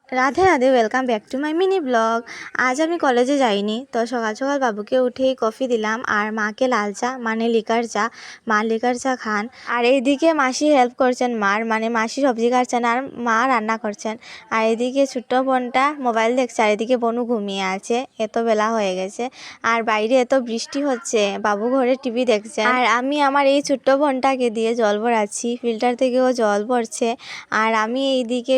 Radhe Radhe, welcome back to my mini blog. আজ আমি কলেজে যাইনি, তো সকাল সকাল বাবুকে উঠেই কফি দিলাম আর মাকে লাল চা মানে লিকার চা। মা লিকার চা খান, আর এইদিকে মাসি হেল্প করছেন মার, মানে মাসি সবজি কাটছেন আর মা রান্না করছেন। আর এদিকে ছোট্ট বোনটা মোবাইল দেখছে, আর এদিকে বনু ঘুমিয়ে আছে, এত বেলা হয়ে গেছে। আর বাইরে এত বৃষ্টি হচ্ছে, বাবু ঘরে টিভি দেখছে, আর আমি আমার এই ছোট্ট বোনটাকে দিয়ে জল ভরাচ্ছি, ফিল্টার থেকেও জল পড়ছে। আর আমি এইদিকে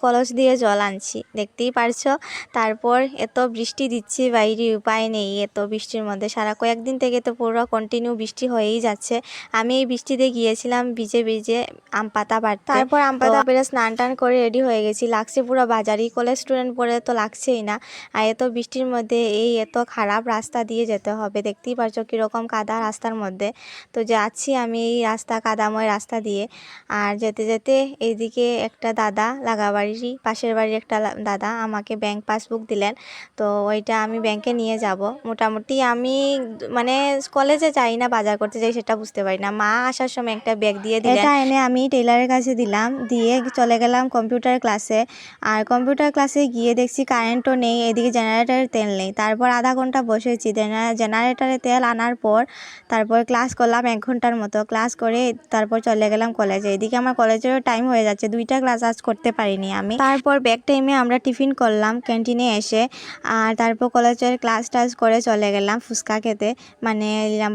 কলস দিয়ে জল আনছি, দেখতেই পারছো। তারপর এত বৃষ্টি দিচ্ছে বাইরে, উপায় নেই, এত বৃষ্টির মধ্যে সারা কয়েকদিন থেকে তো পুরো কন্টিনিউ বৃষ্টি হয়েই যাচ্ছে। আমি এই বৃষ্টিতে গিয়েছিলাম ভিজে ভিজে আম পাতা পাড়তে, তারপর আম পাতা পেরে স্নান টান করে রেডি হয়ে গেছি, লাগছে পুরো বাজারি, কলেজ স্টুডেন্ট পরে তো লাগছেই না। আর এত বৃষ্টির মধ্যে এই এত খারাপ রাস্তা দিয়ে যেতে হবে, দেখতেই পারছো কীরকম কাদা রাস্তার মধ্যে। তো যাচ্ছি আমি এই রাস্তা, কাদাময় রাস্তা দিয়ে। আর যেতে যেতে এইদিকে একটা দাদা, লাগাবাড়িরই পাশের বাড়ির একটা দাদা আমাকে ব্যাংক পাসবুক দিলেন, তো ওইটা আমি ব্যাংকে নিয়ে যাব। মোটামুটি আমি মানে কলেজে যাই না, বাজার করতে যাই সেটা বুঝতে পারি না। মা আসার সময় একটা ব্যাগ দিয়ে দিলেন, এটা এনে আমি টেলারের কাছে দিলাম, দিয়ে চলে গেলাম কম্পিউটার ক্লাসে। আর কম্পিউটার ক্লাসে গিয়ে দেখছি কারেন্টও নেই, এদিকে জেনারেটারের তেল নেই। তারপর আধা ঘন্টা বসেছি, জেনারেটারে তেল আনার পর তারপর ক্লাস করলাম 1 ঘন্টার মতো। ক্লাস করে তারপর চলে গেলাম কলেজে। এদিকে আমার কলেজেরও টাইম হয়ে যাচ্ছে, 2টা ক্লাস আজ করতে পারিনি আমি। তারপর ব্রেক টাইমে আমরা টিফিন করলাম ক্যান্টিনে এসে, আর তারপর কলেজের ক্লাস টাস করে চলে গেলাম ফুচকা খেতে, মানে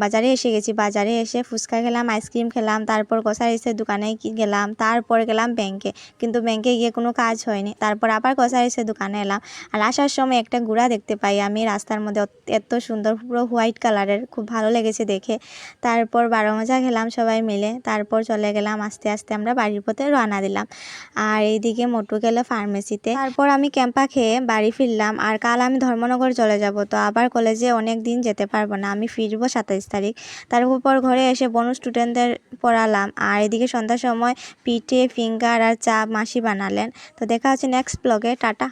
বাজারে এসে গেছি। বাজারে এসে ফুচকা খেলাম, আইসক্রিম খেলাম, তারপর গ্রসারিসের দোকানে গেলাম, তারপর গেলাম ব্যাংকে, কিন্তু ব্যাংকে গিয়ে কোনো কাজ হয়নি। তারপর আবার গ্রসারিসের দোকানে এলাম, আর আসার সময় একটা ঘোড়া দেখতে পাই আমি রাস্তার মধ্যে, এত সুন্দর, পুরো হোয়াইট কালারের, খুব ভালো লেগেছে দেখে। তারপর 12 মজা খেলাম সবাই মিলে, তারপর চলে গেলাম আস্তে আস্তে আমরা বাড়ির পথে রওনা দিলাম। আর এইদিকে মোটু গেল ফার্মেসিতে। তারপর আমি ক্যাম্পা খেয়ে বাড়ি ফিরলাম, আর কাল আমি ধর্মনগর চলে যাব, তো আবার কলেজে অনেক দিন যেতে পারবো না, আমি ফিরবো 27 তারিখ। তারপর ঘরে এসে বনু স্টুডেন্টদের পড়ালাম, আর এদিকে সন্ধ্যার সময় পিঠে, ফিঙ্গার আর চা মাসি বানালেন। তো দেখা হচ্ছে নেক্সট ব্লগে, টাটা।